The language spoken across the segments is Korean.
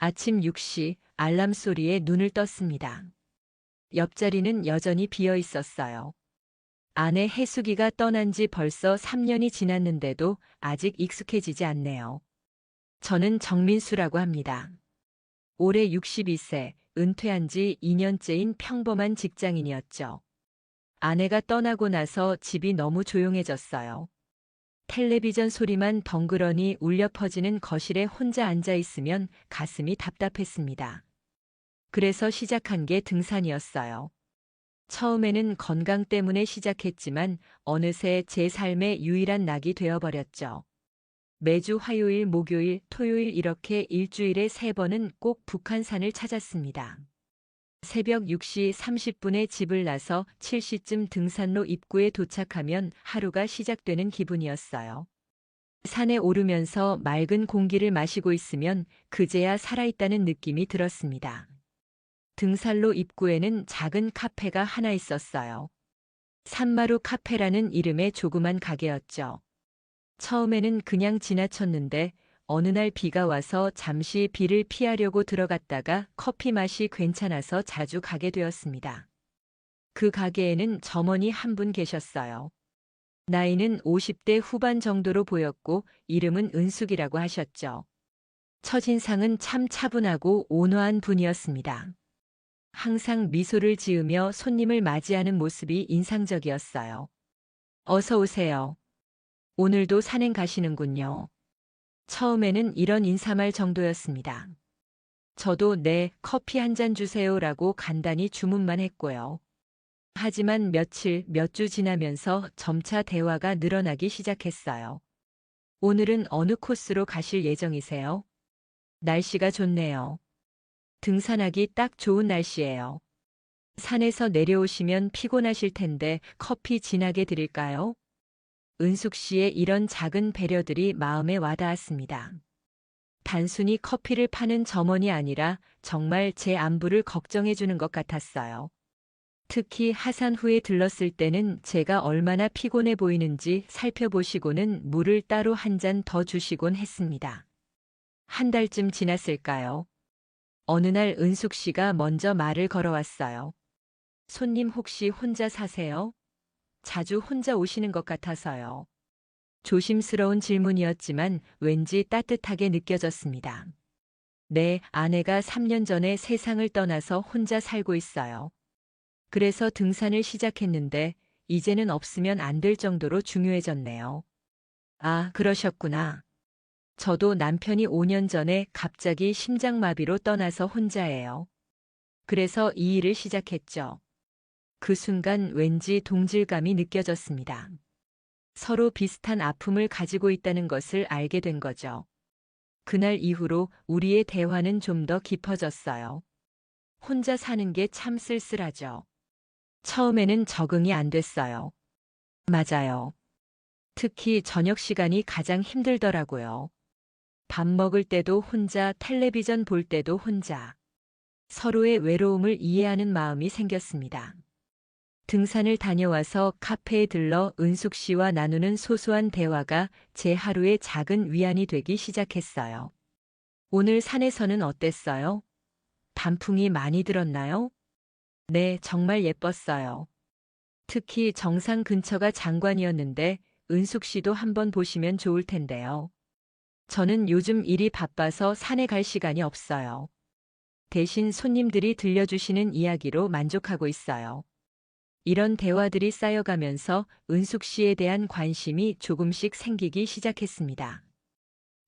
아침 6시 알람 소리에 눈을 떴습니다. 옆자리는 여전히 비어 있었어요. 아내 혜숙이가 떠난 지 벌써 3년이 지났는데도 아직 익숙해지지 않네요. 저는 정민수라고 합니다. 올해 62세, 은퇴한 지 2년째인 평범한 직장인이었죠. 아내가 떠나고 나서 집이 너무 조용해졌어요. 텔레비전 소리만 덩그러니 울려 퍼지는 거실에 혼자 앉아 있으면 가슴이 답답했습니다. 그래서 시작한 게 등산이었어요. 처음에는 건강 때문에 시작했지만 어느새 제 삶의 유일한 낙이 되어버렸죠. 매주 화요일, 목요일, 토요일 이렇게 일주일에 3번은 꼭 북한산을 찾았습니다. 새벽 6시 30분에 집을 나서 7시쯤 등산로 입구에 도착하면 하루가 시작되는 기분이었어요. 산에 오르면서 맑은 공기를 마시고 있으면 그제야 살아있다는 느낌이 들었습니다. 등산로 입구에는 작은 카페가 하나 있었어요. 산마루 카페라는 이름의 조그만 가게였죠. 처음에는 그냥 지나쳤는데 어느 날 비가 와서 잠시 비를 피하려고 들어갔다가 커피 맛이 괜찮아서 자주 가게 되었습니다. 그 가게에는 점원이 한 분 계셨어요. 나이는 50대 후반 정도로 보였고 이름은 은숙이라고 하셨죠. 첫인상은 참 차분하고 온화한 분이었습니다. 항상 미소를 지으며 손님을 맞이하는 모습이 인상적이었어요. 어서 오세요. 오늘도 산행 가시는군요. 처음에는 이런 인사말 정도였습니다. 저도 네, 커피 한 잔 주세요라고 간단히 주문만 했고요. 하지만 몇 주 지나면서 점차 대화가 늘어나기 시작했어요. 오늘은 어느 코스로 가실 예정이세요? 날씨가 좋네요. 등산하기 딱 좋은 날씨예요. 산에서 내려오시면 피곤하실 텐데 커피 진하게 드릴까요? 은숙 씨의 이런 작은 배려들이 마음에 와닿았습니다. 단순히 커피를 파는 점원이 아니라 정말 제 안부를 걱정해 주는 것 같았어요. 특히 하산 후에 들렀을 때는 제가 얼마나 피곤해 보이는지 살펴보시고는 물을 따로 한 잔 더 주시곤 했습니다. 한 달쯤 지났을까요? 어느 날 은숙 씨가 먼저 말을 걸어왔어요. 손님 혹시 혼자 사세요? 자주 혼자 오시는 것 같아서요. 조심스러운 질문이었지만 왠지 따뜻하게 느껴졌습니다. 네, 아내가 3년 전에 세상을 떠나서 혼자 살고 있어요. 그래서 등산을 시작했는데 이제는 없으면 안 될 정도로 중요해졌네요. 아, 그러셨구나. 저도 남편이 5년 전에 갑자기 심장마비로 떠나서 혼자예요. 그래서 이 일을 시작했죠. 그 순간 왠지 동질감이 느껴졌습니다. 서로 비슷한 아픔을 가지고 있다는 것을 알게 된 거죠. 그날 이후로 우리의 대화는 좀 더 깊어졌어요. 혼자 사는 게 참 쓸쓸하죠. 처음에는 적응이 안 됐어요. 맞아요. 특히 저녁 시간이 가장 힘들더라고요. 밥 먹을 때도 혼자, 텔레비전 볼 때도 혼자. 서로의 외로움을 이해하는 마음이 생겼습니다. 등산을 다녀와서 카페에 들러 은숙 씨와 나누는 소소한 대화가 제 하루의 작은 위안이 되기 시작했어요. 오늘 산에서는 어땠어요? 단풍이 많이 들었나요? 네, 정말 예뻤어요. 특히 정상 근처가 장관이었는데 은숙 씨도 한번 보시면 좋을 텐데요. 저는 요즘 일이 바빠서 산에 갈 시간이 없어요. 대신 손님들이 들려주시는 이야기로 만족하고 있어요. 이런 대화들이 쌓여가면서 은숙 씨에 대한 관심이 조금씩 생기기 시작했습니다.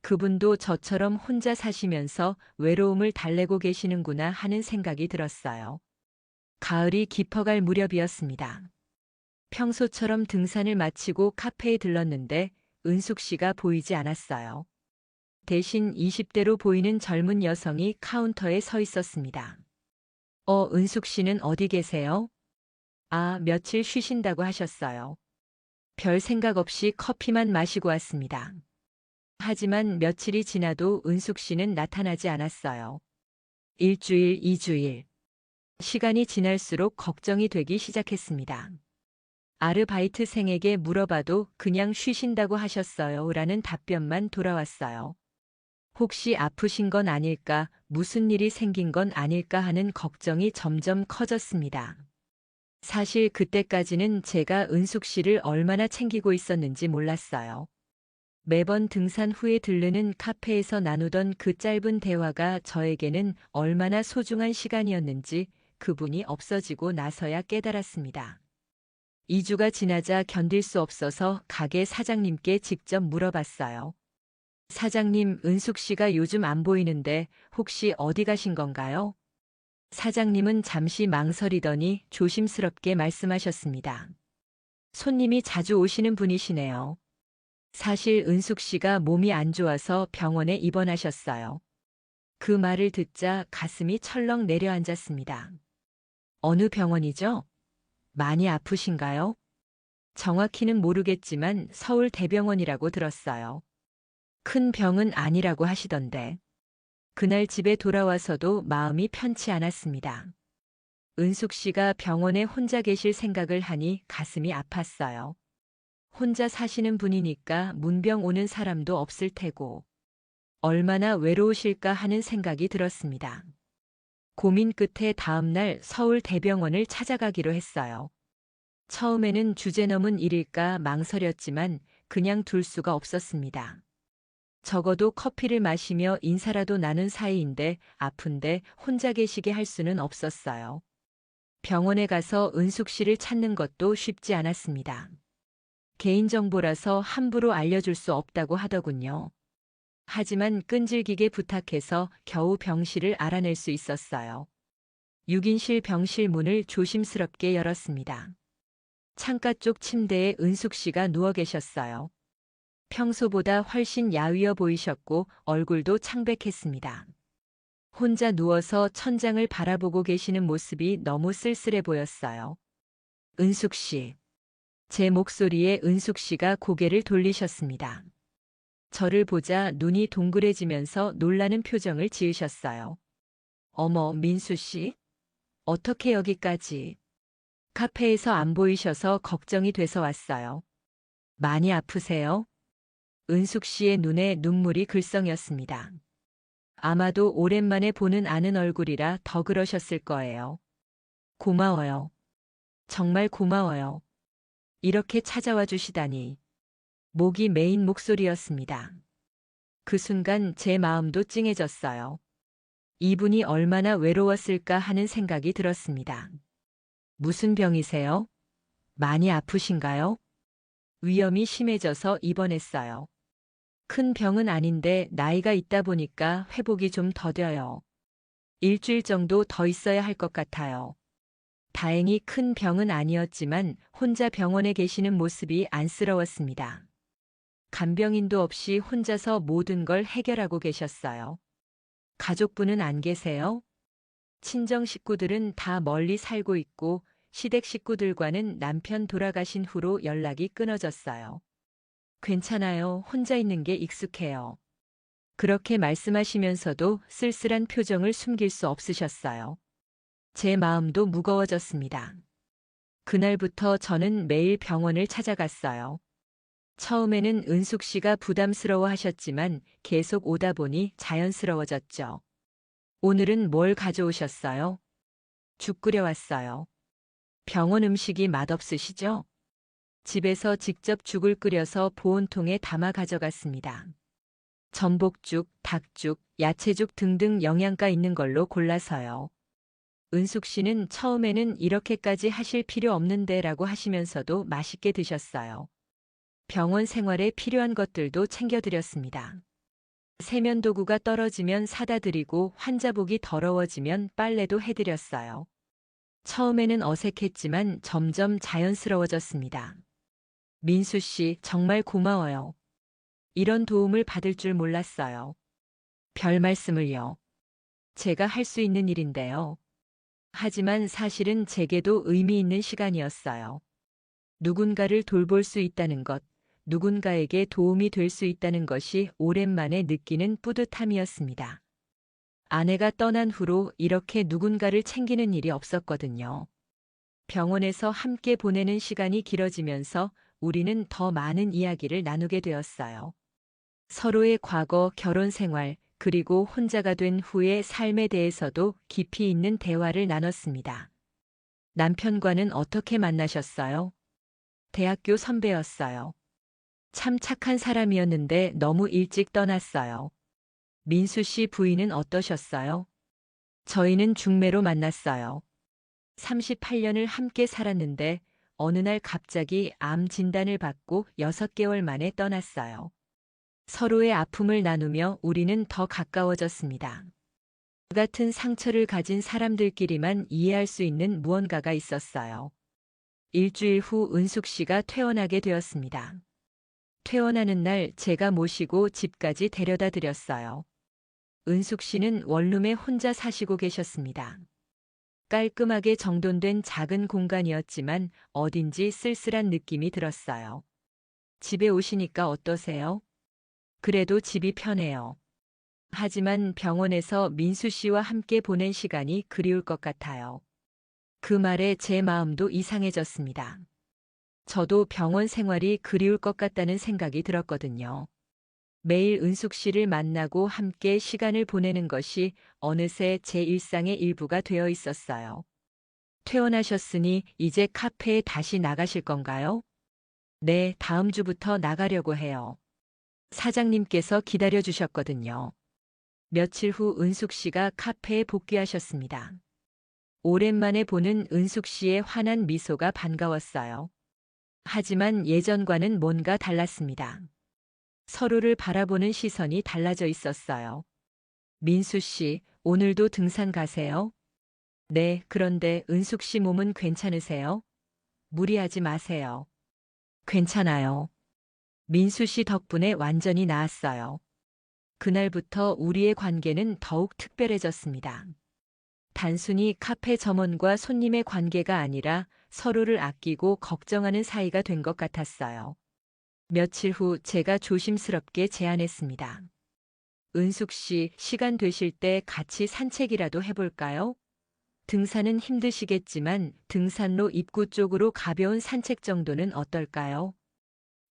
그분도 저처럼 혼자 사시면서 외로움을 달래고 계시는구나 하는 생각이 들었어요. 가을이 깊어갈 무렵이었습니다. 평소처럼 등산을 마치고 카페에 들렀는데 은숙 씨가 보이지 않았어요. 대신 20대로 보이는 젊은 여성이 카운터에 서 있었습니다. 은숙 씨는 어디 계세요? 아, 며칠 쉬신다고 하셨어요. 별 생각 없이 커피만 마시고 왔습니다. 하지만 며칠이 지나도 은숙 씨는 나타나지 않았어요. 일주일, 2주일. 시간이 지날수록 걱정이 되기 시작했습니다. 아르바이트생에게 물어봐도 그냥 쉬신다고 하셨어요 라는 답변만 돌아왔어요. 혹시 아프신 건 아닐까, 무슨 일이 생긴 건 아닐까 하는 걱정이 점점 커졌습니다. 사실 그때까지는 제가 은숙 씨를 얼마나 챙기고 있었는지 몰랐어요. 매번 등산 후에 들르는 카페에서 나누던 그 짧은 대화가 저에게는 얼마나 소중한 시간이었는지 그분이 없어지고 나서야 깨달았습니다. 2주가 지나자 견딜 수 없어서 가게 사장님께 직접 물어봤어요. 사장님, 은숙 씨가 요즘 안 보이는데 혹시 어디 가신 건가요? 사장님은 잠시 망설이더니 조심스럽게 말씀하셨습니다. 손님이 자주 오시는 분이시네요. 사실 은숙 씨가 몸이 안 좋아서 병원에 입원하셨어요. 그 말을 듣자 가슴이 철렁 내려앉았습니다. 어느 병원이죠? 많이 아프신가요? 정확히는 모르겠지만 서울 대병원이라고 들었어요. 큰 병은 아니라고 하시던데. 그날 집에 돌아와서도 마음이 편치 않았습니다. 은숙 씨가 병원에 혼자 계실 생각을 하니 가슴이 아팠어요. 혼자 사시는 분이니까 문병 오는 사람도 없을 테고 얼마나 외로우실까 하는 생각이 들었습니다. 고민 끝에 다음날 서울 대병원을 찾아가기로 했어요. 처음에는 주제넘은 일일까 망설였지만 그냥 둘 수가 없었습니다. 적어도 커피를 마시며 인사라도 나눈 사이인데 아픈데 혼자 계시게 할 수는 없었어요. 병원에 가서 은숙 씨를 찾는 것도 쉽지 않았습니다. 개인정보라서 함부로 알려줄 수 없다고 하더군요. 하지만 끈질기게 부탁해서 겨우 병실을 알아낼 수 있었어요. 6인실 병실 문을 조심스럽게 열었습니다. 창가 쪽 침대에 은숙 씨가 누워 계셨어요. 평소보다 훨씬 야위어 보이셨고 얼굴도 창백했습니다. 혼자 누워서 천장을 바라보고 계시는 모습이 너무 쓸쓸해 보였어요. 은숙 씨. 제 목소리에 은숙 씨가 고개를 돌리셨습니다. 저를 보자 눈이 동그래지면서 놀라는 표정을 지으셨어요. 어머, 민수 씨? 어떻게 여기까지? 카페에서 안 보이셔서 걱정이 돼서 왔어요. 많이 아프세요? 은숙 씨의 눈에 눈물이 글썽였습니다. 아마도 오랜만에 보는 아는 얼굴이라 더 그러셨을 거예요. 고마워요. 정말 고마워요. 이렇게 찾아와 주시다니. 목이 메인 목소리였습니다. 그 순간 제 마음도 찡해졌어요. 이분이 얼마나 외로웠을까 하는 생각이 들었습니다. 무슨 병이세요? 많이 아프신가요? 위염이 심해져서 입원했어요. 큰 병은 아닌데 나이가 있다 보니까 회복이 좀 더뎌요. 일주일 정도 더 있어야 할 것 같아요. 다행히 큰 병은 아니었지만 혼자 병원에 계시는 모습이 안쓰러웠습니다. 간병인도 없이 혼자서 모든 걸 해결하고 계셨어요. 가족분은 안 계세요? 친정 식구들은 다 멀리 살고 있고 시댁 식구들과는 남편 돌아가신 후로 연락이 끊어졌어요. 괜찮아요. 혼자 있는 게 익숙해요. 그렇게 말씀하시면서도 쓸쓸한 표정을 숨길 수 없으셨어요. 제 마음도 무거워졌습니다. 그날부터 저는 매일 병원을 찾아갔어요. 처음에는 은숙 씨가 부담스러워 하셨지만 계속 오다 보니 자연스러워졌죠. 오늘은 뭘 가져오셨어요? 죽 끓여왔어요. 병원 음식이 맛없으시죠? 집에서 직접 죽을 끓여서 보온통에 담아 가져갔습니다. 전복죽, 닭죽, 야채죽 등등 영양가 있는 걸로 골라서요. 은숙 씨는 처음에는 이렇게까지 하실 필요 없는데 라고 하시면서도 맛있게 드셨어요. 병원 생활에 필요한 것들도 챙겨드렸습니다. 세면도구가 떨어지면 사다 드리고 환자복이 더러워지면 빨래도 해드렸어요. 처음에는 어색했지만 점점 자연스러워졌습니다. 민수 씨, 정말 고마워요. 이런 도움을 받을 줄 몰랐어요. 별 말씀을요. 제가 할 수 있는 일인데요. 하지만 사실은 제게도 의미 있는 시간이었어요. 누군가를 돌볼 수 있다는 것, 누군가에게 도움이 될 수 있다는 것이 오랜만에 느끼는 뿌듯함이었습니다. 아내가 떠난 후로 이렇게 누군가를 챙기는 일이 없었거든요. 병원에서 함께 보내는 시간이 길어지면서 우리는 더 많은 이야기를 나누게 되었어요. 서로의 과거, 결혼 생활, 그리고 혼자가 된 후의 삶에 대해서도 깊이 있는 대화를 나눴습니다. 남편과는 어떻게 만나셨어요? 대학교 선배였어요. 참 착한 사람이었는데 너무 일찍 떠났어요. 민수 씨 부인은 어떠셨어요? 저희는 중매로 만났어요. 38년을 함께 살았는데 어느 날 갑자기 암 진단을 받고 6개월 만에 떠났어요. 서로의 아픔을 나누며 우리는 더 가까워졌습니다. 그 같은 상처를 가진 사람들끼리만 이해할 수 있는 무언가가 있었어요. 일주일 후 은숙 씨가 퇴원하게 되었습니다. 퇴원하는 날 제가 모시고 집까지 데려다 드렸어요. 은숙 씨는 원룸에 혼자 사시고 계셨습니다. 깔끔하게 정돈된 작은 공간이었지만 어딘지 쓸쓸한 느낌이 들었어요. 집에 오시니까 어떠세요? 그래도 집이 편해요. 하지만 병원에서 민수 씨와 함께 보낸 시간이 그리울 것 같아요. 그 말에 제 마음도 이상해졌습니다. 저도 병원 생활이 그리울 것 같다는 생각이 들었거든요. 매일 은숙 씨를 만나고 함께 시간을 보내는 것이 어느새 제 일상의 일부가 되어 있었어요. 퇴원하셨으니 이제 카페에 다시 나가실 건가요? 네, 다음 주부터 나가려고 해요. 사장님께서 기다려 주셨거든요. 며칠 후 은숙 씨가 카페에 복귀하셨습니다. 오랜만에 보는 은숙 씨의 환한 미소가 반가웠어요. 하지만 예전과는 뭔가 달랐습니다. 서로를 바라보는 시선이 달라져 있었어요. 민수 씨, 오늘도 등산 가세요? 네, 그런데 은숙 씨 몸은 괜찮으세요? 무리하지 마세요. 괜찮아요. 민수 씨 덕분에 완전히 나았어요. 그날부터 우리의 관계는 더욱 특별해졌습니다. 단순히 카페 점원과 손님의 관계가 아니라 서로를 아끼고 걱정하는 사이가 된 것 같았어요. 며칠 후 제가 조심스럽게 제안했습니다. 은숙 씨, 시간 되실 때 같이 산책이라도 해볼까요? 등산은 힘드시겠지만 등산로 입구 쪽으로 가벼운 산책 정도는 어떨까요?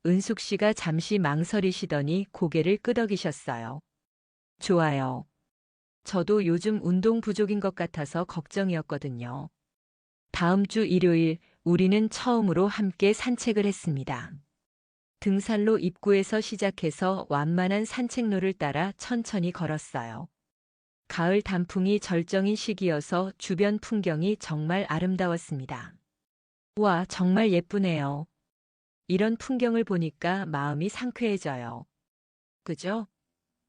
은숙 씨가 잠시 망설이시더니 고개를 끄덕이셨어요. 좋아요. 저도 요즘 운동 부족인 것 같아서 걱정이었거든요. 다음 주 일요일 우리는 처음으로 함께 산책을 했습니다. 등산로 입구에서 시작해서 완만한 산책로를 따라 천천히 걸었어요. 가을 단풍이 절정인 시기여서 주변 풍경이 정말 아름다웠습니다. 와, 정말 예쁘네요. 이런 풍경을 보니까 마음이 상쾌해져요. 그죠?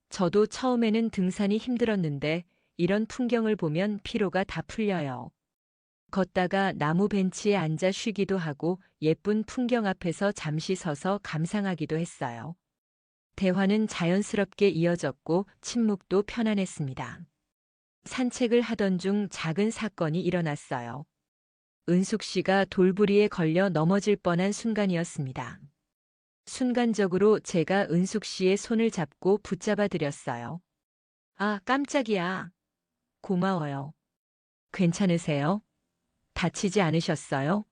저도 처음에는 등산이 힘들었는데 이런 풍경을 보면 피로가 다 풀려요. 걷다가 나무 벤치에 앉아 쉬기도 하고 예쁜 풍경 앞에서 잠시 서서 감상하기도 했어요. 대화는 자연스럽게 이어졌고 침묵도 편안했습니다. 산책을 하던 중 작은 사건이 일어났어요. 은숙 씨가 돌부리에 걸려 넘어질 뻔한 순간이었습니다. 순간적으로 제가 은숙 씨의 손을 잡고 붙잡아 드렸어요. 아, 깜짝이야. 고마워요. 괜찮으세요? 다치지 않으셨어요?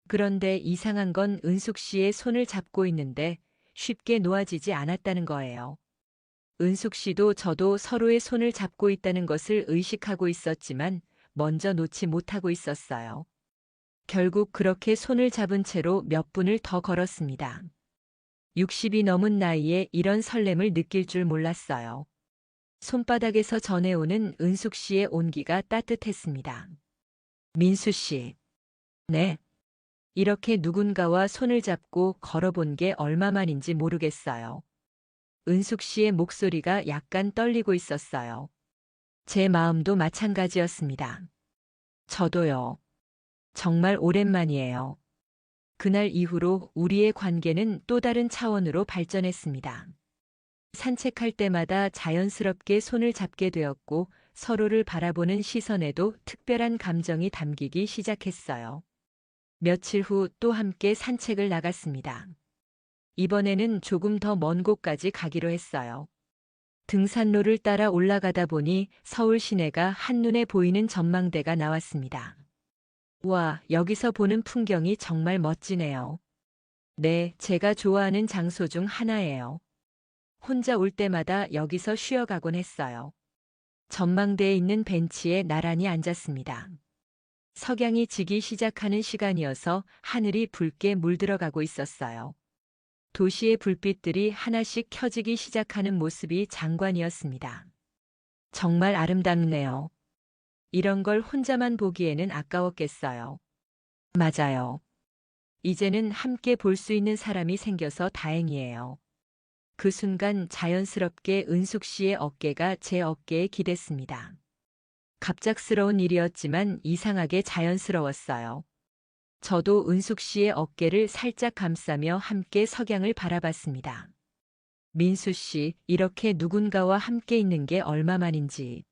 그런데 이상한 건 은숙 씨의 손을 잡고 있는데 쉽게 놓아지지 않았다는 거예요. 은숙 씨도 저도 서로의 손을 잡고 있다는 것을 의식하고 있었지만 먼저 놓지 못하고 있었어요. 결국 그렇게 손을 잡은 채로 몇 분을 더 걸었습니다. 60이 넘은 나이에 이런 설렘을 느낄 줄 몰랐어요. 손바닥에서 전해오는 은숙 씨의 온기가 따뜻했습니다. 민수 씨. 네. 이렇게 누군가와 손을 잡고 걸어본 게 얼마만인지 모르겠어요. 은숙 씨의 목소리가 약간 떨리고 있었어요. 제 마음도 마찬가지였습니다. 저도요. 정말 오랜만이에요. 그날 이후로 우리의 관계는 또 다른 차원으로 발전했습니다. 산책할 때마다 자연스럽게 손을 잡게 되었고 서로를 바라보는 시선에도 특별한 감정이 담기기 시작했어요. 며칠 후 또 함께 산책을 나갔습니다. 이번에는 조금 더 먼 곳까지 가기로 했어요. 등산로를 따라 올라가다 보니 서울 시내가 한눈에 보이는 전망대가 나왔습니다. 와, 여기서 보는 풍경이 정말 멋지네요. 네, 제가 좋아하는 장소 중 하나예요. 혼자 올 때마다 여기서 쉬어가곤 했어요. 전망대에 있는 벤치에 나란히 앉았습니다. 석양이 지기 시작하는 시간이어서 하늘이 붉게 물들어가고 있었어요. 도시의 불빛들이 하나씩 켜지기 시작하는 모습이 장관이었습니다. 정말 아름답네요. 이런 걸 혼자만 보기에는 아까웠겠어요. 맞아요. 이제는 함께 볼 수 있는 사람이 생겨서 다행이에요. 그 순간 자연스럽게 은숙 씨의 어깨가 제 어깨에 기댔습니다. 갑작스러운 일이었지만 이상하게 자연스러웠어요. 저도 은숙 씨의 어깨를 살짝 감싸며 함께 석양을 바라봤습니다. 민수 씨, 이렇게 누군가와 함께 있는 게 얼마만인지.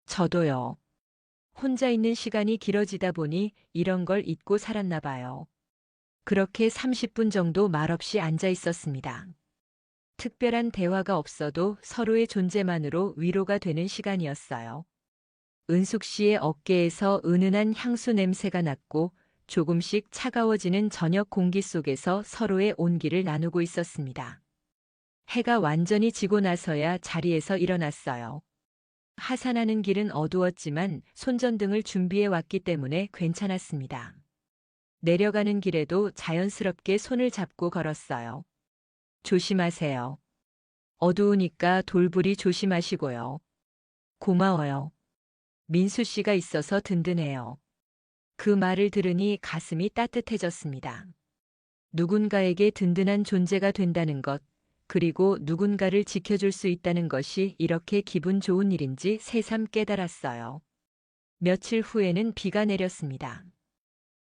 저도요. 혼자 있는 시간이 길어지다 보니 이런 걸 잊고 살았나 봐요. 그렇게 30분 정도 말없이 앉아 있었습니다. 특별한 대화가 없어도 서로의 존재만으로 위로가 되는 시간이었어요. 은숙 씨의 어깨에서 은은한 향수 냄새가 났고 조금씩 차가워지는 저녁 공기 속에서 서로의 온기를 나누고 있었습니다. 해가 완전히 지고 나서야 자리에서 일어났어요. 하산하는 길은 어두웠지만 손전등을 준비해 왔기 때문에 괜찮았습니다. 내려가는 길에도 자연스럽게 손을 잡고 걸었어요. 조심하세요. 어두우니까 돌부리 조심하시고요. 고마워요. 민수 씨가 있어서 든든해요. 그 말을 들으니 가슴이 따뜻해졌습니다. 누군가에게 든든한 존재가 된다는 것, 그리고 누군가를 지켜줄 수 있다는 것이 이렇게 기분 좋은 일인지 새삼 깨달았어요. 며칠 후에는 비가 내렸습니다.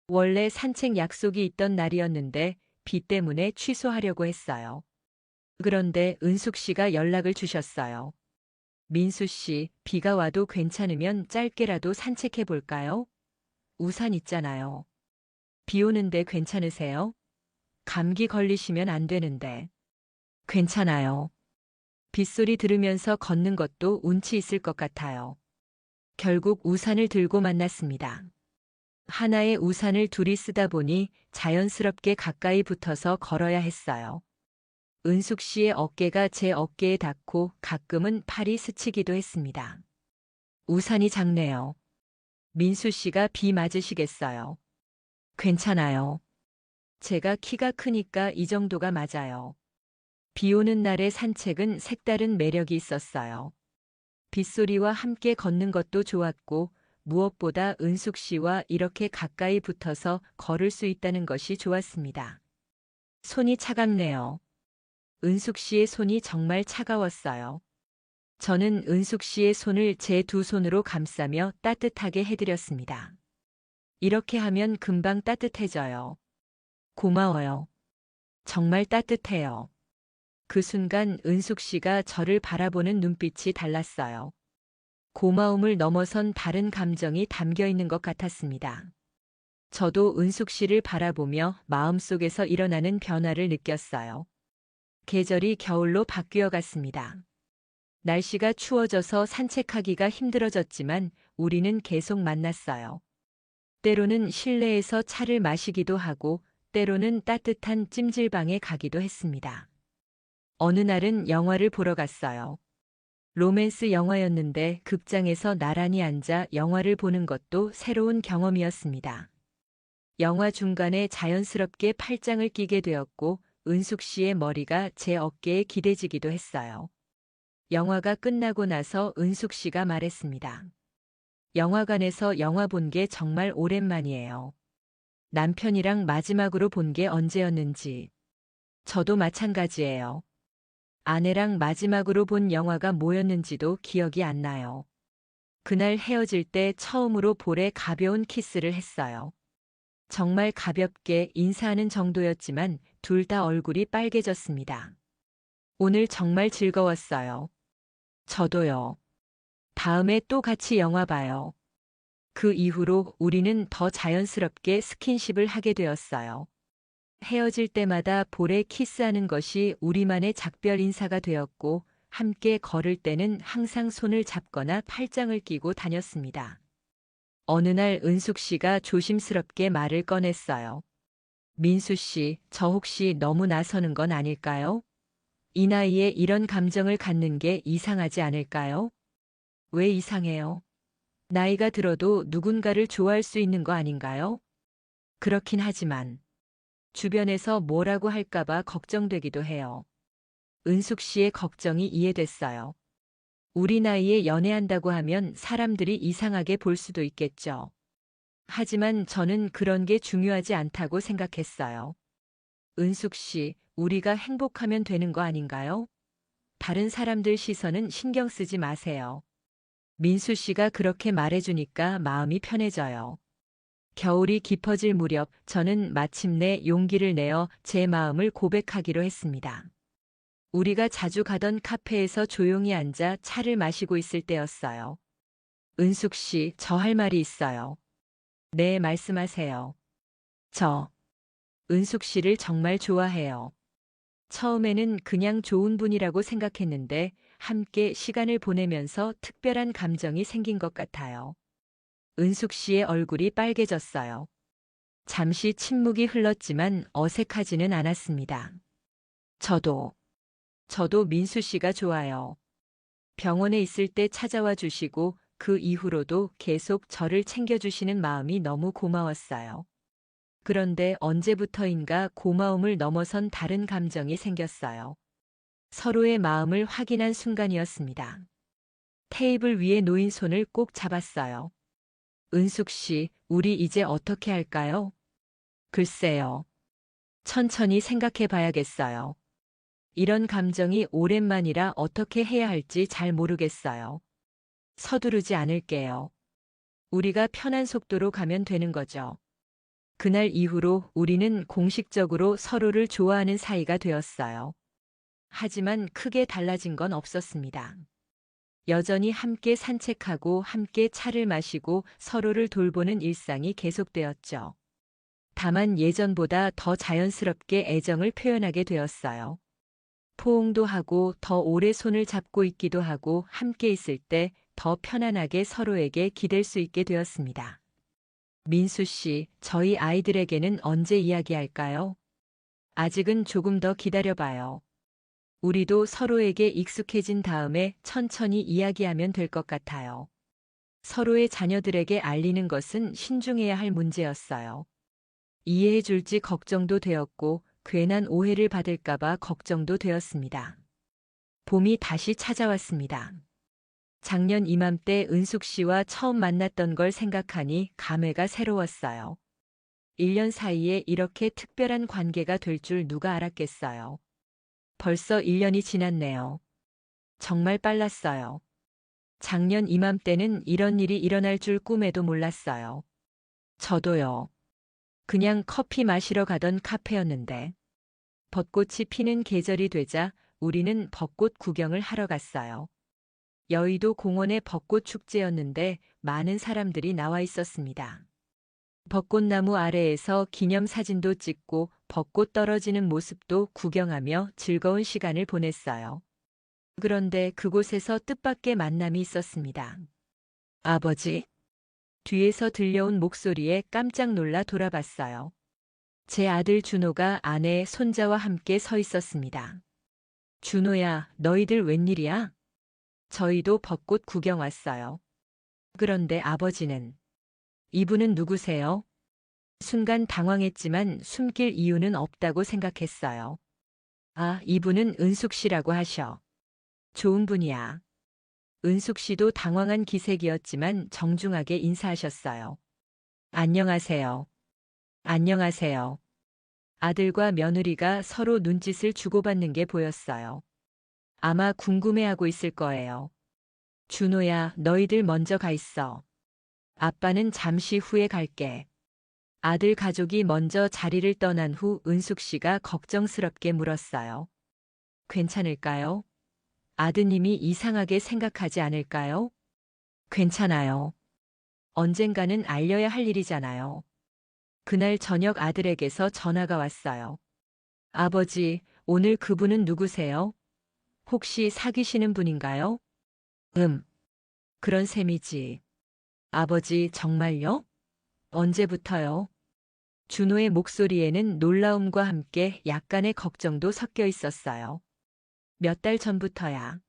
원래 산책 약속이 있던 날이었는데 비 때문에 취소하려고 했어요. 그런데 은숙 씨가 연락을 주셨어요. 민수 씨, 비가 와도 괜찮으면 짧게라도 산책해 볼까요? 우산 있잖아요. 비 오는데 괜찮으세요? 감기 걸리시면 안 되는데. 괜찮아요. 빗소리 들으면서 걷는 것도 운치 있을 것 같아요. 결국 우산을 들고 만났습니다. 하나의 우산을 둘이 쓰다 보니 자연스럽게 가까이 붙어서 걸어야 했어요. 은숙 씨의 어깨가 제 어깨에 닿고 가끔은 팔이 스치기도 했습니다. 우산이 작네요. 민수 씨가 비 맞으시겠어요? 괜찮아요. 제가 키가 크니까 이 정도가 맞아요. 비 오는 날의 산책은 색다른 매력이 있었어요. 빗소리와 함께 걷는 것도 좋았고 무엇보다 은숙 씨와 이렇게 가까이 붙어서 걸을 수 있다는 것이 좋았습니다. 손이 차갑네요. 은숙 씨의 손이 정말 차가웠어요. 저는 은숙 씨의 손을 제 두 손으로 감싸며 따뜻하게 해드렸습니다. 이렇게 하면 금방 따뜻해져요. 고마워요. 정말 따뜻해요. 그 순간 은숙 씨가 저를 바라보는 눈빛이 달랐어요. 고마움을 넘어선 다른 감정이 담겨 있는 것 같았습니다. 저도 은숙 씨를 바라보며 마음속에서 일어나는 변화를 느꼈어요. 계절이 겨울로 바뀌어 갔습니다. 날씨가 추워져서 산책하기가 힘들어졌지만 우리는 계속 만났어요. 때로는 실내에서 차를 마시기도 하고 때로는 따뜻한 찜질방에 가기도 했습니다. 어느 날은 영화를 보러 갔어요. 로맨스 영화였는데 극장에서 나란히 앉아 영화를 보는 것도 새로운 경험이었습니다. 영화 중간에 자연스럽게 팔짱을 끼게 되었고 은숙 씨의 머리가 제 어깨에 기대지기도 했어요. 영화가 끝나고 나서 은숙 씨가 말했습니다. 영화관에서 영화 본 게 정말 오랜만이에요. 남편이랑 마지막으로 본 게 언제였는지. 저도 마찬가지예요. 아내랑 마지막으로 본 영화가 뭐였는지도 기억이 안 나요. 그날 헤어질 때 처음으로 볼에 가벼운 키스를 했어요. 정말 가볍게 인사하는 정도였지만 둘 다 얼굴이 빨개졌습니다. 오늘 정말 즐거웠어요. 저도요. 다음에 또 같이 영화 봐요. 그 이후로 우리는 더 자연스럽게 스킨십을 하게 되었어요. 헤어질 때마다 볼에 키스하는 것이 우리만의 작별 인사가 되었고 함께 걸을 때는 항상 손을 잡거나 팔짱을 끼고 다녔습니다. 어느 날 은숙 씨가 조심스럽게 말을 꺼냈어요. 민수 씨, 저 혹시 너무 나서는 건 아닐까요? 이 나이에 이런 감정을 갖는 게 이상하지 않을까요? 왜 이상해요? 나이가 들어도 누군가를 좋아할 수 있는 거 아닌가요? 그렇긴 하지만 주변에서 뭐라고 할까봐 걱정되기도 해요. 은숙 씨의 걱정이 이해됐어요. 우리 나이에 연애한다고 하면 사람들이 이상하게 볼 수도 있겠죠. 하지만 저는 그런 게 중요하지 않다고 생각했어요. 은숙 씨, 우리가 행복하면 되는 거 아닌가요? 다른 사람들 시선은 신경 쓰지 마세요. 민수 씨가 그렇게 말해주니까 마음이 편해져요. 겨울이 깊어질 무렵 저는 마침내 용기를 내어 제 마음을 고백하기로 했습니다. 우리가 자주 가던 카페에서 조용히 앉아 차를 마시고 있을 때였어요. 은숙 씨, 저 할 말이 있어요. 네, 말씀하세요. 저, 은숙 씨를 정말 좋아해요. 처음에는 그냥 좋은 분이라고 생각했는데 함께 시간을 보내면서 특별한 감정이 생긴 것 같아요. 은숙 씨의 얼굴이 빨개졌어요. 잠시 침묵이 흘렀지만 어색하지는 않았습니다. 저도 민수 씨가 좋아요. 병원에 있을 때 찾아와 주시고 그 이후로도 계속 저를 챙겨주시는 마음이 너무 고마웠어요. 그런데 언제부터인가 고마움을 넘어선 다른 감정이 생겼어요. 서로의 마음을 확인한 순간이었습니다. 테이블 위에 놓인 손을 꼭 잡았어요. 은숙 씨, 우리 이제 어떻게 할까요? 글쎄요. 천천히 생각해 봐야겠어요. 이런 감정이 오랜만이라 어떻게 해야 할지 잘 모르겠어요. 서두르지 않을게요. 우리가 편한 속도로 가면 되는 거죠. 그날 이후로 우리는 공식적으로 서로를 좋아하는 사이가 되었어요. 하지만 크게 달라진 건 없었습니다. 여전히 함께 산책하고 함께 차를 마시고 서로를 돌보는 일상이 계속되었죠. 다만 예전보다 더 자연스럽게 애정을 표현하게 되었어요. 포옹도 하고 더 오래 손을 잡고 있기도 하고 함께 있을 때 더 편안하게 서로에게 기댈 수 있게 되었습니다. 민수 씨, 저희 아이들에게는 언제 이야기할까요? 아직은 조금 더 기다려봐요. 우리도 서로에게 익숙해진 다음에 천천히 이야기하면 될 것 같아요. 서로의 자녀들에게 알리는 것은 신중해야 할 문제였어요. 이해해 줄지 걱정도 되었고 괜한 오해를 받을까봐 걱정도 되었습니다. 봄이 다시 찾아왔습니다. 작년 이맘때 은숙 씨와 처음 만났던 걸 생각하니 감회가 새로웠어요. 1년 사이에 이렇게 특별한 관계가 될 줄 누가 알았겠어요. 벌써 1년이 지났네요. 정말 빨랐어요. 작년 이맘때는 이런 일이 일어날 줄 꿈에도 몰랐어요. 저도요. 그냥 커피 마시러 가던 카페였는데 벚꽃이 피는 계절이 되자 우리는 벚꽃 구경을 하러 갔어요. 여의도 공원의 벚꽃 축제였는데 많은 사람들이 나와 있었습니다. 벚꽃나무 아래에서 기념사진도 찍고 벚꽃 떨어지는 모습도 구경하며 즐거운 시간을 보냈어요. 그런데 그곳에서 뜻밖의 만남이 있었습니다. 아버지? 뒤에서 들려온 목소리에 깜짝 놀라 돌아봤어요. 제 아들 준호가 아내 손자와 함께 서 있었습니다. 준호야, 너희들 웬일이야? 저희도 벚꽃 구경 왔어요. 그런데 아버지는 이분은 누구세요? 순간 당황했지만 숨길 이유는 없다고 생각했어요. 아, 이분은 은숙 씨라고 하셔. 좋은 분이야. 은숙 씨도 당황한 기색이었지만 정중하게 인사하셨어요. 안녕하세요. 안녕하세요. 아들과 며느리가 서로 눈짓을 주고받는 게 보였어요. 아마 궁금해하고 있을 거예요. 준호야, 너희들 먼저 가 있어. 아빠는 잠시 후에 갈게. 아들 가족이 먼저 자리를 떠난 후 은숙 씨가 걱정스럽게 물었어요. 괜찮을까요? 아드님이 이상하게 생각하지 않을까요? 괜찮아요. 언젠가는 알려야 할 일이잖아요. 그날 저녁 아들에게서 전화가 왔어요. 아버지, 오늘 그분은 누구세요? 혹시 사귀시는 분인가요? 그런 셈이지. 아버지, 정말요? 언제부터요? 준호의 목소리에는 놀라움과 함께 약간의 걱정도 섞여 있었어요. 몇 달 전부터야.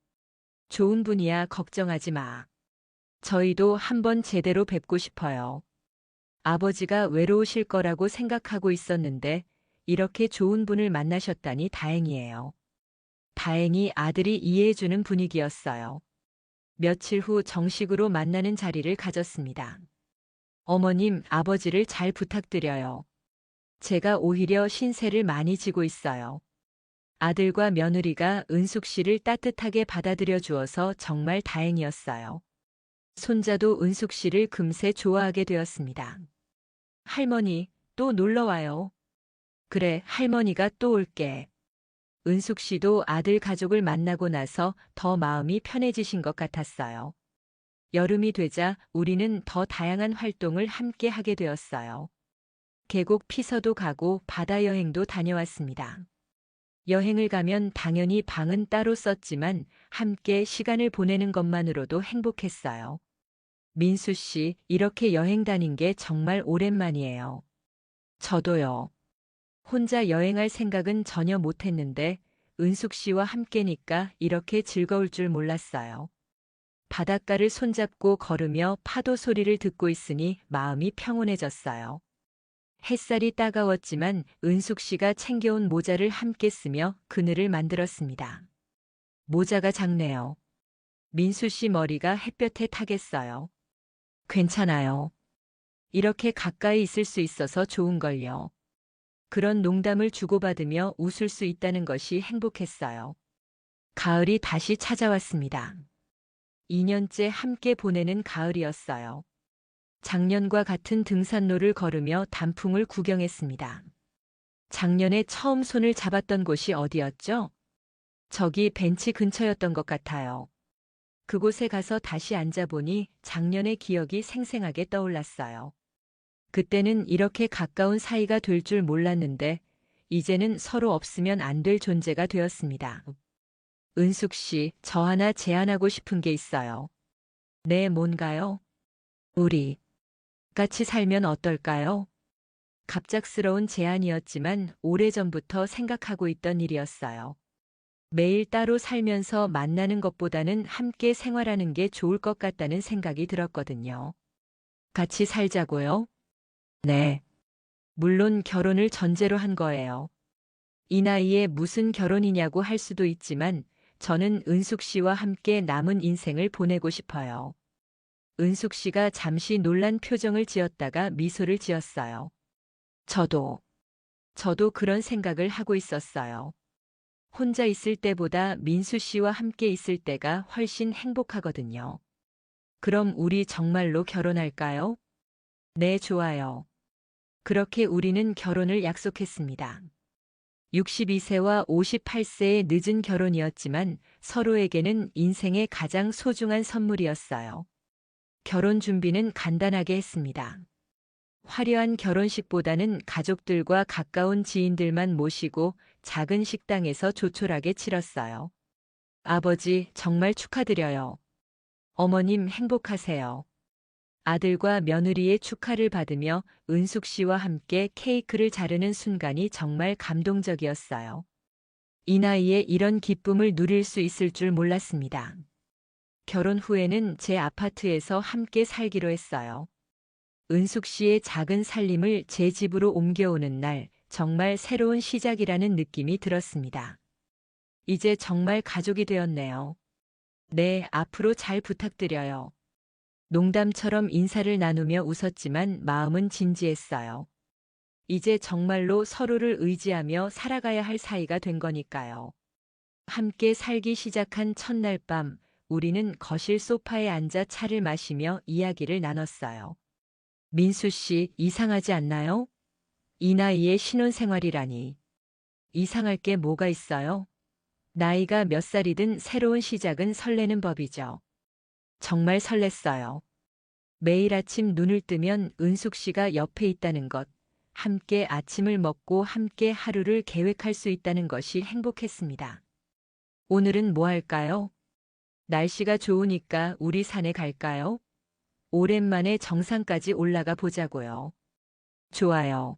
좋은 분이야 걱정하지 마. 저희도 한번 제대로 뵙고 싶어요. 아버지가 외로우실 거라고 생각하고 있었는데 이렇게 좋은 분을 만나셨다니 다행이에요. 다행히 아들이 이해해주는 분위기였어요. 며칠 후 정식으로 만나는 자리를 가졌습니다. 어머님, 아버지를 잘 부탁드려요. 제가 오히려 신세를 많이 지고 있어요. 아들과 며느리가 은숙 씨를 따뜻하게 받아들여 주어서 정말 다행이었어요. 손자도 은숙 씨를 금세 좋아하게 되었습니다. 할머니, 또 놀러 와요. 그래, 할머니가 또 올게. 은숙 씨도 아들 가족을 만나고 나서 더 마음이 편해지신 것 같았어요. 여름이 되자 우리는 더 다양한 활동을 함께 하게 되었어요. 계곡 피서도 가고 바다 여행도 다녀왔습니다. 여행을 가면 당연히 방은 따로 썼지만 함께 시간을 보내는 것만으로도 행복했어요. 민수 씨, 이렇게 여행 다닌 게 정말 오랜만이에요. 저도요. 혼자 여행할 생각은 전혀 못했는데 은숙 씨와 함께니까 이렇게 즐거울 줄 몰랐어요. 바닷가를 손잡고 걸으며 파도 소리를 듣고 있으니 마음이 평온해졌어요. 햇살이 따가웠지만 은숙 씨가 챙겨온 모자를 함께 쓰며 그늘을 만들었습니다. 모자가 작네요. 민수 씨 머리가 햇볕에 타겠어요. 괜찮아요. 이렇게 가까이 있을 수 있어서 좋은걸요. 그런 농담을 주고받으며 웃을 수 있다는 것이 행복했어요. 가을이 다시 찾아왔습니다. 2년째 함께 보내는 가을이었어요. 작년과 같은 등산로를 걸으며 단풍을 구경했습니다. 작년에 처음 손을 잡았던 곳이 어디였죠? 저기 벤치 근처였던 것 같아요. 그곳에 가서 다시 앉아보니 작년의 기억이 생생하게 떠올랐어요. 그때는 이렇게 가까운 사이가 될 줄 몰랐는데 이제는 서로 없으면 안 될 존재가 되었습니다. 은숙 씨, 저 하나 제안하고 싶은 게 있어요. 네, 뭔가요? 우리 같이 살면 어떨까요? 갑작스러운 제안이었지만 오래전부터 생각하고 있던 일이었어요. 매일 따로 살면서 만나는 것보다는 함께 생활하는 게 좋을 것 같다는 생각이 들었거든요. 같이 살자고요? 네. 물론 결혼을 전제로 한 거예요. 이 나이에 무슨 결혼이냐고 할 수도 있지만 저는 은숙 씨와 함께 남은 인생을 보내고 싶어요. 은숙 씨가 잠시 놀란 표정을 지었다가 미소를 지었어요. 저도 그런 생각을 하고 있었어요. 혼자 있을 때보다 민수 씨와 함께 있을 때가 훨씬 행복하거든요. 그럼 우리 정말로 결혼할까요? 네, 좋아요. 그렇게 우리는 결혼을 약속했습니다. 62세와 58세의 늦은 결혼이었지만 서로에게는 인생의 가장 소중한 선물이었어요. 결혼 준비는 간단하게 했습니다. 화려한 결혼식보다는 가족들과 가까운 지인들만 모시고 작은 식당에서 조촐하게 치렀어요. 아버지, 정말 축하드려요. 어머님 행복하세요. 아들과 며느리의 축하를 받으며 은숙 씨와 함께 케이크를 자르는 순간이 정말 감동적이었어요. 이 나이에 이런 기쁨을 누릴 수 있을 줄 몰랐습니다. 결혼 후에는 제 아파트에서 함께 살기로 했어요. 은숙 씨의 작은 살림을 제 집으로 옮겨오는 날, 정말 새로운 시작이라는 느낌이 들었습니다. 이제 정말 가족이 되었네요. 네, 앞으로 잘 부탁드려요. 농담처럼 인사를 나누며 웃었지만 마음은 진지했어요. 이제 정말로 서로를 의지하며 살아가야 할 사이가 된 거니까요. 함께 살기 시작한 첫날 밤, 우리는 거실 소파에 앉아 차를 마시며 이야기를 나눴어요. 민수 씨, 이상하지 않나요? 이 나이에 신혼생활이라니. 이상할 게 뭐가 있어요? 나이가 몇 살이든 새로운 시작은 설레는 법이죠. 정말 설렜어요. 매일 아침 눈을 뜨면 은숙 씨가 옆에 있다는 것, 함께 아침을 먹고 함께 하루를 계획할 수 있다는 것이 행복했습니다. 오늘은 뭐 할까요? 날씨가 좋으니까 우리 산에 갈까요? 오랜만에 정상까지 올라가 보자고요. 좋아요.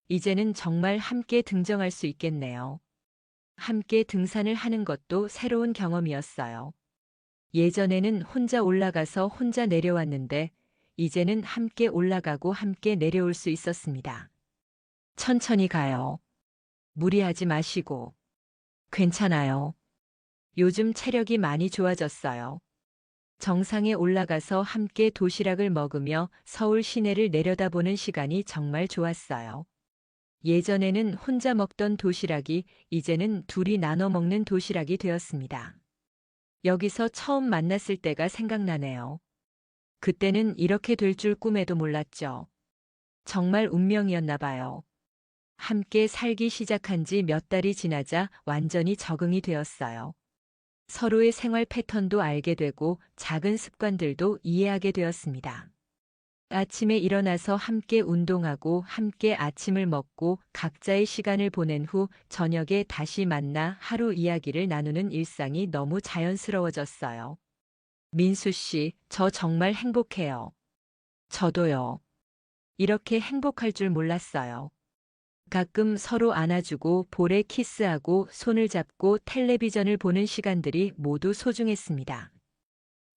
이제는 정말 함께 등정할 수 있겠네요. 함께 등산을 하는 것도 새로운 경험이었어요. 예전에는 혼자 올라가서 혼자 내려왔는데 이제는 함께 올라가고 함께 내려올 수 있었습니다. 천천히 가요. 무리하지 마시고. 괜찮아요. 요즘 체력이 많이 좋아졌어요. 정상에 올라가서 함께 도시락을 먹으며 서울 시내를 내려다보는 시간이 정말 좋았어요. 예전에는 혼자 먹던 도시락이 이제는 둘이 나눠 먹는 도시락이 되었습니다. 여기서 처음 만났을 때가 생각나네요. 그때는 이렇게 될 줄 꿈에도 몰랐죠. 정말 운명이었나 봐요. 함께 살기 시작한 지 몇 달이 지나자 완전히 적응이 되었어요. 서로의 생활 패턴도 알게 되고 작은 습관들도 이해하게 되었습니다. 아침에 일어나서 함께 운동하고 함께 아침을 먹고 각자의 시간을 보낸 후 저녁에 다시 만나 하루 이야기를 나누는 일상이 너무 자연스러워졌어요. 민수 씨, 저 정말 행복해요. 저도요. 이렇게 행복할 줄 몰랐어요. 가끔 서로 안아주고 볼에 키스하고 손을 잡고 텔레비전을 보는 시간들이 모두 소중했습니다.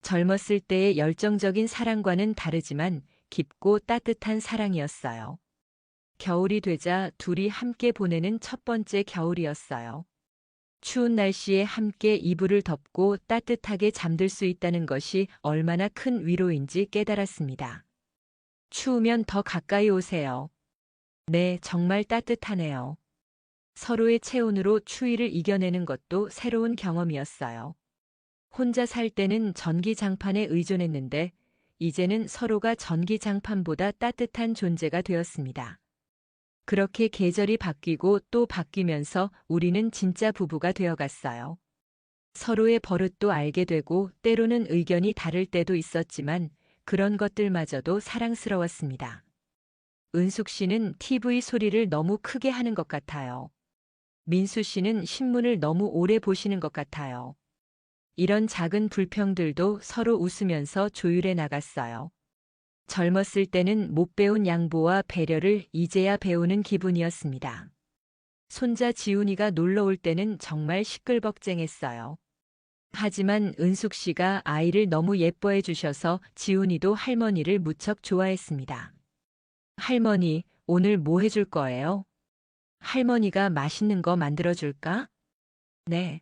젊었을 때의 열정적인 사랑과는 다르지만 깊고 따뜻한 사랑이었어요. 겨울이 되자 둘이 함께 보내는 첫 번째 겨울이었어요. 추운 날씨에 함께 이불을 덮고 따뜻하게 잠들 수 있다는 것이 얼마나 큰 위로인지 깨달았습니다. 추우면 더 가까이 오세요. 네, 정말 따뜻하네요. 서로의 체온으로 추위를 이겨내는 것도 새로운 경험이었어요. 혼자 살 때는 전기장판에 의존했는데 이제는 서로가 전기장판보다 따뜻한 존재가 되었습니다. 그렇게 계절이 바뀌고 또 바뀌면서 우리는 진짜 부부가 되어갔어요. 서로의 버릇도 알게 되고 때로는 의견이 다를 때도 있었지만 그런 것들마저도 사랑스러웠습니다. 은숙 씨는 TV 소리를 너무 크게 하는 것 같아요. 민수 씨는 신문을 너무 오래 보시는 것 같아요. 이런 작은 불평들도 서로 웃으면서 조율해 나갔어요. 젊었을 때는 못 배운 양보와 배려를 이제야 배우는 기분이었습니다. 손자 지훈이가 놀러 올 때는 정말 시끌벅쟁했어요. 하지만 은숙 씨가 아이를 너무 예뻐해 주셔서 지훈이도 할머니를 무척 좋아했습니다. 할머니, 오늘 뭐 해줄 거예요? 할머니가 맛있는 거 만들어 줄까? 네.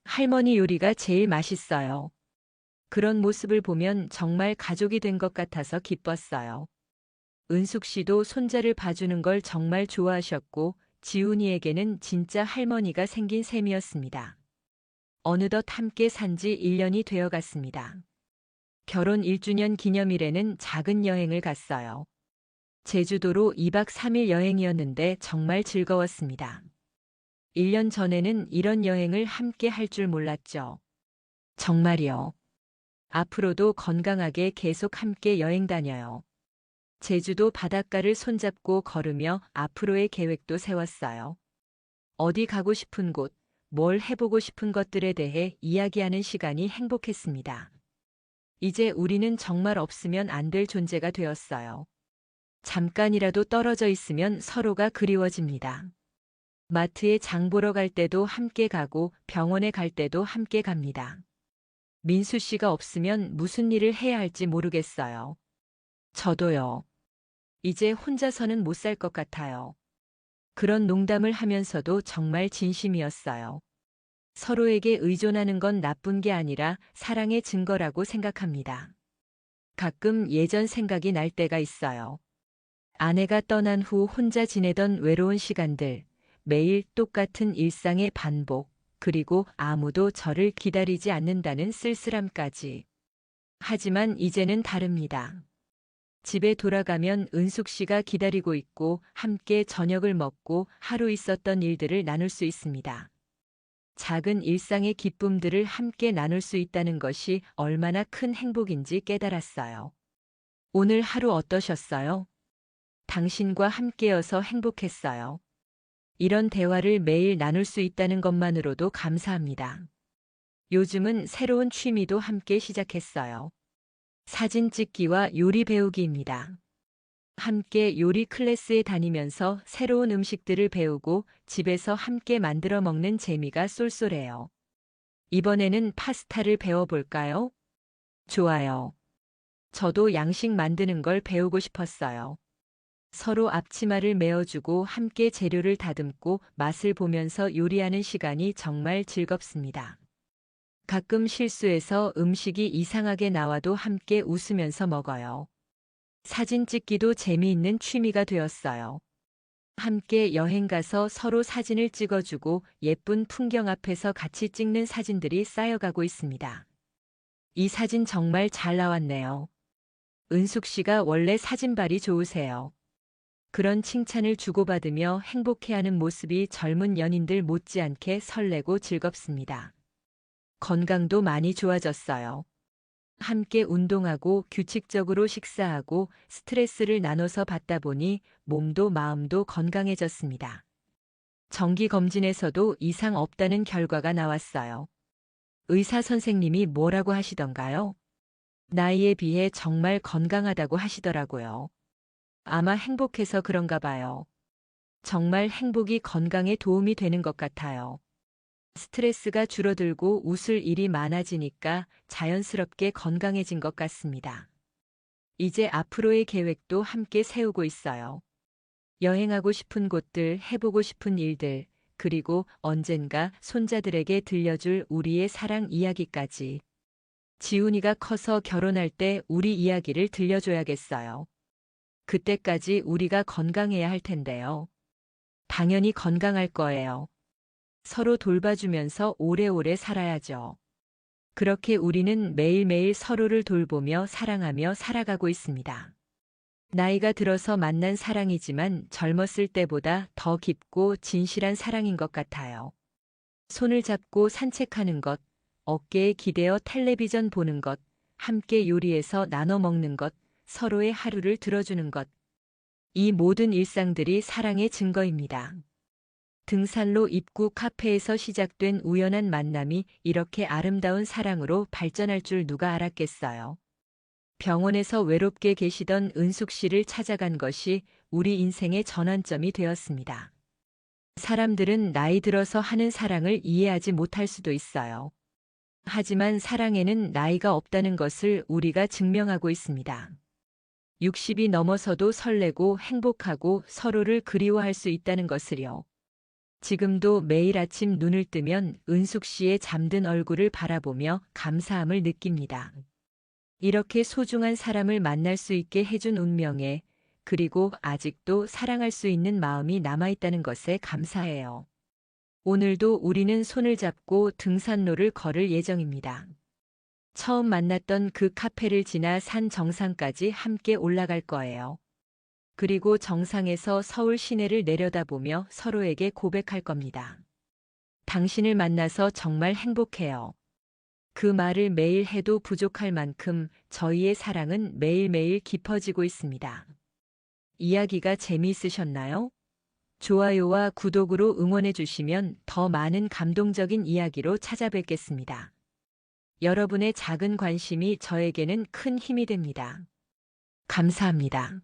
할머니 요리가 제일 맛있어요. 그런 모습을 보면 정말 가족이 된 것 같아서 기뻤어요. 은숙 씨도 손자를 봐주는 걸 정말 좋아하셨고 지훈이에게는 진짜 할머니가 생긴 셈이었습니다. 어느덧 함께 산 지 1년이 되어 갔습니다. 결혼 1주년 기념일에는 작은 여행을 갔어요. 제주도로 2박 3일 여행이었는데 정말 즐거웠습니다. 1년 전에는 이런 여행을 함께 할 줄 몰랐죠. 정말이요. 앞으로도 건강하게 계속 함께 여행 다녀요. 제주도 바닷가를 손잡고 걸으며 앞으로의 계획도 세웠어요. 어디 가고 싶은 곳, 뭘 해보고 싶은 것들에 대해 이야기하는 시간이 행복했습니다. 이제 우리는 정말 없으면 안 될 존재가 되었어요. 잠깐이라도 떨어져 있으면 서로가 그리워집니다. 마트에 장 보러 갈 때도 함께 가고 병원에 갈 때도 함께 갑니다. 민수 씨가 없으면 무슨 일을 해야 할지 모르겠어요. 저도요. 이제 혼자서는 못 살 것 같아요. 그런 농담을 하면서도 정말 진심이었어요. 서로에게 의존하는 건 나쁜 게 아니라 사랑의 증거라고 생각합니다. 가끔 예전 생각이 날 때가 있어요. 아내가 떠난 후 혼자 지내던 외로운 시간들, 매일 똑같은 일상의 반복, 그리고 아무도 저를 기다리지 않는다는 쓸쓸함까지. 하지만 이제는 다릅니다. 집에 돌아가면 은숙 씨가 기다리고 있고 함께 저녁을 먹고 하루 있었던 일들을 나눌 수 있습니다. 작은 일상의 기쁨들을 함께 나눌 수 있다는 것이 얼마나 큰 행복인지 깨달았어요. 오늘 하루 어떠셨어요? 당신과 함께여서 행복했어요. 이런 대화를 매일 나눌 수 있다는 것만으로도 감사합니다. 요즘은 새로운 취미도 함께 시작했어요. 사진 찍기와 요리 배우기입니다. 함께 요리 클래스에 다니면서 새로운 음식들을 배우고 집에서 함께 만들어 먹는 재미가 쏠쏠해요. 이번에는 파스타를 배워볼까요? 좋아요. 저도 양식 만드는 걸 배우고 싶었어요. 서로 앞치마를 메어주고 함께 재료를 다듬고 맛을 보면서 요리하는 시간이 정말 즐겁습니다. 가끔 실수해서 음식이 이상하게 나와도 함께 웃으면서 먹어요. 사진 찍기도 재미있는 취미가 되었어요. 함께 여행 가서 서로 사진을 찍어주고 예쁜 풍경 앞에서 같이 찍는 사진들이 쌓여가고 있습니다. 이 사진 정말 잘 나왔네요. 은숙 씨가 원래 사진발이 좋으세요. 그런 칭찬을 주고받으며 행복해하는 모습이 젊은 연인들 못지않게 설레고 즐겁습니다. 건강도 많이 좋아졌어요. 함께 운동하고 규칙적으로 식사하고 스트레스를 나눠서 받다 보니 몸도 마음도 건강해졌습니다. 정기검진에서도 이상 없다는 결과가 나왔어요. 의사 선생님이 뭐라고 하시던가요? 나이에 비해 정말 건강하다고 하시더라고요. 아마 행복해서 그런가 봐요. 정말 행복이 건강에 도움이 되는 것 같아요. 스트레스가 줄어들고 웃을 일이 많아지니까 자연스럽게 건강해진 것 같습니다. 이제 앞으로의 계획도 함께 세우고 있어요. 여행하고 싶은 곳들, 해보고 싶은 일들, 그리고 언젠가 손자들에게 들려줄 우리의 사랑 이야기까지. 지훈이가 커서 결혼할 때 우리 이야기를 들려줘야겠어요. 그때까지 우리가 건강해야 할 텐데요. 당연히 건강할 거예요. 서로 돌봐주면서 오래오래 살아야죠. 그렇게 우리는 매일매일 서로를 돌보며 사랑하며 살아가고 있습니다. 나이가 들어서 만난 사랑이지만 젊었을 때보다 더 깊고 진실한 사랑인 것 같아요. 손을 잡고 산책하는 것, 어깨에 기대어 텔레비전 보는 것, 함께 요리해서 나눠 먹는 것, 서로의 하루를 들어주는 것. 이 모든 일상들이 사랑의 증거입니다. 등산로 입구 카페에서 시작된 우연한 만남이 이렇게 아름다운 사랑으로 발전할 줄 누가 알았겠어요. 병원에서 외롭게 계시던 은숙 씨를 찾아간 것이 우리 인생의 전환점이 되었습니다. 사람들은 나이 들어서 하는 사랑을 이해하지 못할 수도 있어요. 하지만 사랑에는 나이가 없다는 것을 우리가 증명하고 있습니다. 60이 넘어서도 설레고 행복하고 서로를 그리워할 수 있다는 것을요. 지금도 매일 아침 눈을 뜨면 은숙 씨의 잠든 얼굴을 바라보며 감사함을 느낍니다. 이렇게 소중한 사람을 만날 수 있게 해준 운명에, 그리고 아직도 사랑할 수 있는 마음이 남아있다는 것에 감사해요. 오늘도 우리는 손을 잡고 등산로를 걸을 예정입니다. 처음 만났던 그 카페를 지나 산 정상까지 함께 올라갈 거예요. 그리고 정상에서 서울 시내를 내려다보며 서로에게 고백할 겁니다. 당신을 만나서 정말 행복해요. 그 말을 매일 해도 부족할 만큼 저희의 사랑은 매일매일 깊어지고 있습니다. 이야기가 재미있으셨나요? 좋아요와 구독으로 응원해 주시면 더 많은 감동적인 이야기로 찾아뵙겠습니다. 여러분의 작은 관심이 저에게는 큰 힘이 됩니다. 감사합니다.